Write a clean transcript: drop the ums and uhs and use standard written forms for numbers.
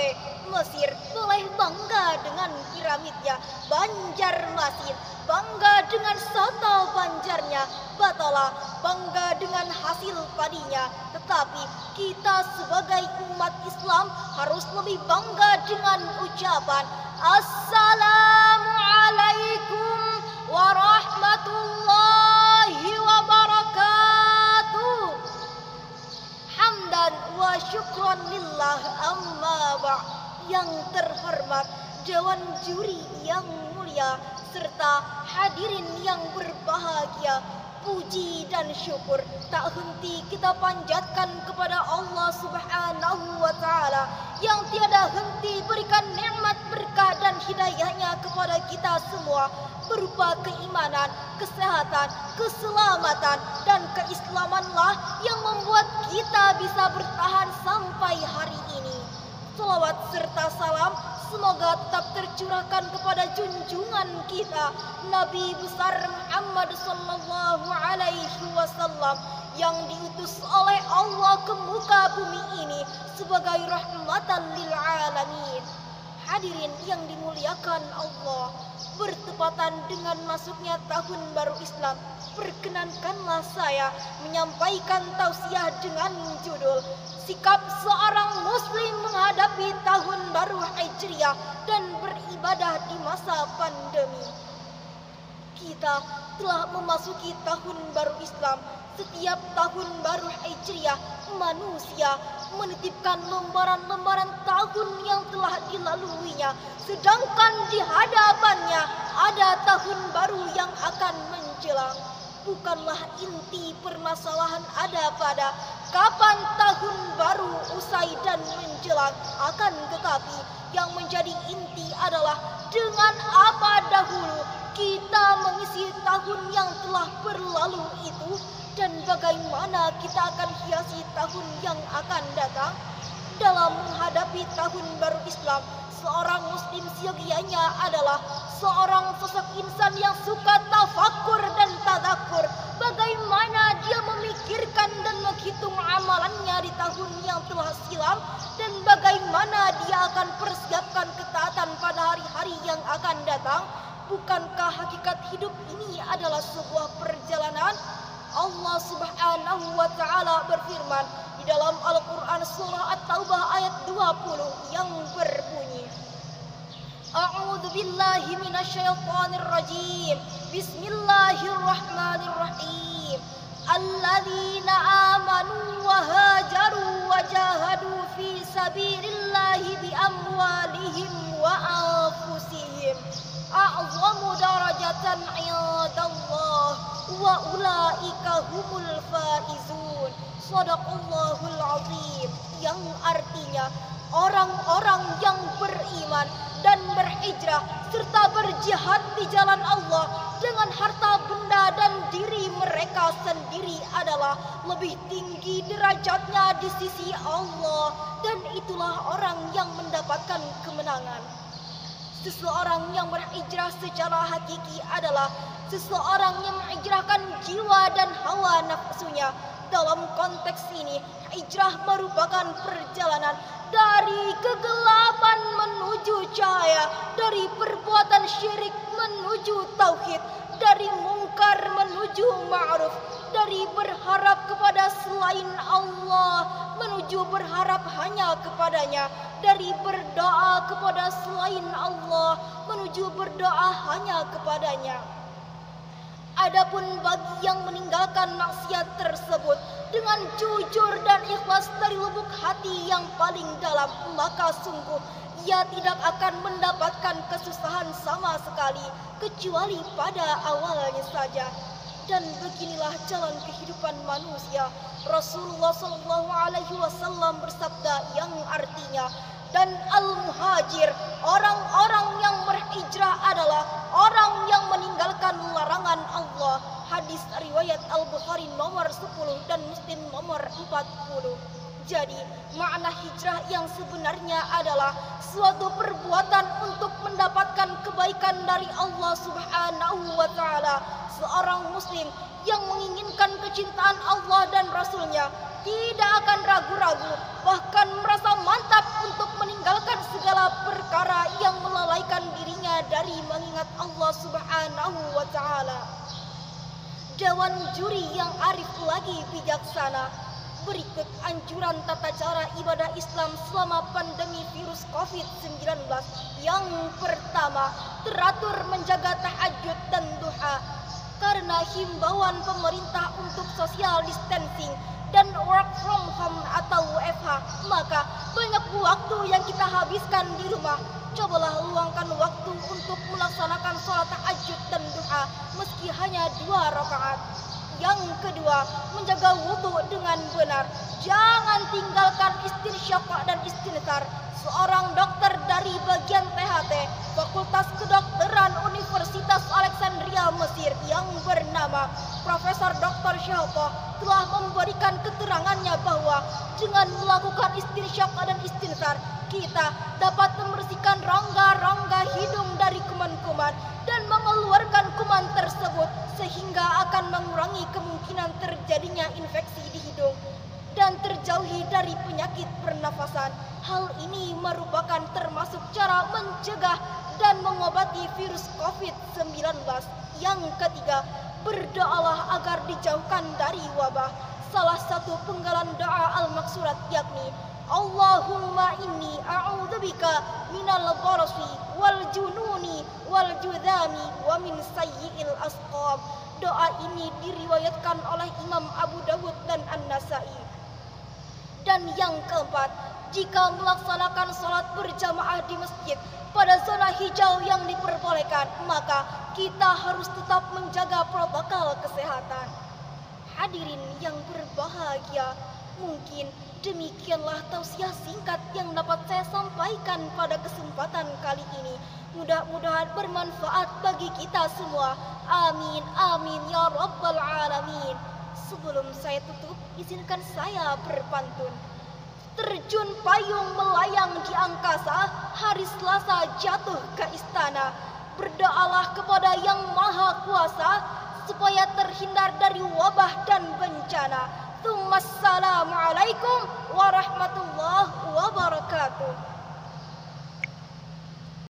Oke, Mesir boleh bangga dengan piramidnya. Banjarmasin bangga dengan soto Banjarnya. Batola bangga dengan hasil padinya. Tetapi kita sebagai umat Islam harus lebih bangga dengan ucapan Assalamualaikum warahmatullahi wabarakatuh. Hamdan wa syukran lillah amma ba'. Yang terhormat, Dewan Juri yang mulia, serta hadirin yang berbahagia, puji dan syukur tak henti kita panjatkan kepada Allah Subhanahu wa Ta'ala yang tiada henti berikan nikmat berkah dan hidayahnya kepada kita semua berupa keimanan, kesehatan, keselamatan dan keislamanlah yang membuat kita bisa bertahan sampai hari ini. Salawat serta salam semoga tetap tercurahkan kepada junjungan kita Nabi besar Muhammad sallallahu alaihi wasallam yang diutus oleh Allah ke muka bumi ini sebagai rahmatan lil alamin. Hadirin yang dimuliakan Allah, bertepatan dengan masuknya tahun baru Islam, perkenankanlah saya menyampaikan tausiah dengan judul Sikap Seorang Muslim Menghadapi Tahun Baru Hijriah dan Beribadah di Masa Pandemi. Kita telah memasuki tahun baru Islam. Setiap tahun baru Hijriah, manusia menitipkan lembaran-lembaran tahun yang telah dilaluinya, sedangkan di hadapannya ada tahun baru yang akan menjelang. Bukanlah inti permasalahan ada pada kapan tahun baru usai dan menjelang, akan tetapi yang menjadi inti adalah dengan apa dahulu kita mengisi tahun yang telah berlalu itu dan bagaimana kita akan hiasi tahun yang akan datang. Dalam menghadapi tahun baru Islam, seorang muslim seyogianya adalah seorang sosok insan yang suka tafakur dan tadakur. Bagaimana dia memikirkan dan menghitung amalannya di tahun yang telah silam dan bagaimana dia akan persiapkan ketaatan pada hari-hari yang akan datang. Bukankah hakikat hidup ini adalah sebuah perjalanan? Allah Subhanahu wa Ta'ala berfirman di dalam Al-Quran surah At-Taubah ayat 20 yang berbunyi A'udzu billahi minasyaitonir rajim. Bismillahirrahmanirrahim. Alladzina amanu wa hajaru wa jahadu fi sabilillahi bi amwalihim wa anfusihim a'zamu darajatan 'indallah wa ulaika humul faizun. Shadaqallahul azim. Yang artinya orang-orang yang beriman dan berhijrah serta berjihad di jalan Allah dengan harta benda dan diri mereka sendiri adalah lebih tinggi derajatnya di sisi Allah, dan itulah orang yang mendapatkan kemenangan. Seseorang yang berhijrah secara hakiki adalah seseorang yang menghijrahkan jiwa dan hawa nafsunya. Dalam konteks ini, hijrah merupakan perjalanan dari kegelapan menuju cahaya, dari perbuatan syirik menuju tauhid, dari mungkar menuju ma'ruf, dari berharap kepada selain Allah menuju berharap hanya kepadanya, dari berdoa kepada selain Allah menuju berdoa hanya kepadanya. Adapun bagi yang meninggalkan maksiat tersebut dengan jujur dan ikhlas dari lubuk hati yang paling dalam, maka sungguh ia tidak akan mendapatkan kesusahan sama sekali kecuali pada awalnya saja. Dan beginilah jalan kehidupan manusia. Rasulullah SAW bersabda yang artinya, dan al-muhajir, orang-orang yang berhijrah adalah orang yang meninggalkan larangan Allah. Hadis riwayat Al-Bukhari nomor 10 dan Muslim nomor 40. Jadi, makna hijrah yang sebenarnya adalah suatu perbuatan untuk mendapatkan kebaikan dari Allah Subhanahu wa Ta'ala. Seorang muslim yang menginginkan kecintaan Allah dan Rasul-Nya tidak akan ragu-ragu, bahkan merasa mantap untuk meninggalkan arif lagi bijaksana. Berikut anjuran tata cara ibadah Islam selama pandemi virus COVID-19. Yang pertama, teratur menjaga tahajud dan duha. Karena himbauan pemerintah untuk social distancing dan work from home atau WFH, maka banyak waktu yang kita habiskan di rumah. Cobalah luangkan waktu untuk melaksanakan sholat tahajud dan duha meski hanya 2 rakaat. Yang kedua, menjaga wudhu dengan benar. Jangan tinggalkan istinsyaq dan istinthar. Seorang dokter dari bagian THT, Fakultas Kedokteran Universitas Alexandria Mesir yang bernama Profesor Dr. Syahto telah memberikan keterangannya bahwa dengan melakukan istinsyaq dan istinthar, kita dapat membersihkan rongga-rongga hidung dari kuman-kuman dan mengeluarkan kuman tersebut sehingga akan mengurangi kemungkinan terjadinya infeksi di hidung dan terjauhi dari penyakit pernafasan. Hal ini merupakan termasuk cara mencegah dan mengobati virus COVID-19. Yang ketiga, berdoalah agar dijauhkan dari wabah. Salah satu penggalan doa al-maksurat yakni Allahumma inni a'udzubika minal gharasi wal jununi wal judhami wa min sayyi'il asqam. Doa ini diriwayatkan oleh Imam Abu Dawud dan An-Nasai. Dan yang keempat, jika melaksanakan sholat berjamaah di masjid pada zona hijau yang diperbolehkan, maka kita harus tetap menjaga protokol kesehatan. Hadirin yang berbahagia, mungkin demikianlah tausiah singkat yang dapat saya sampaikan pada kesempatan kali ini. Mudah-mudahan bermanfaat bagi kita semua. Amin, amin, ya rabbal alamin. Sebelum saya tutup, izinkan saya berpantun. Terjun payung melayang di angkasa, hari Selasa jatuh ke istana. Berdoalah kepada Yang Maha Kuasa supaya terhindar dari wabah dan bencana. Assalamualaikum warahmatullahi wabarakatuh.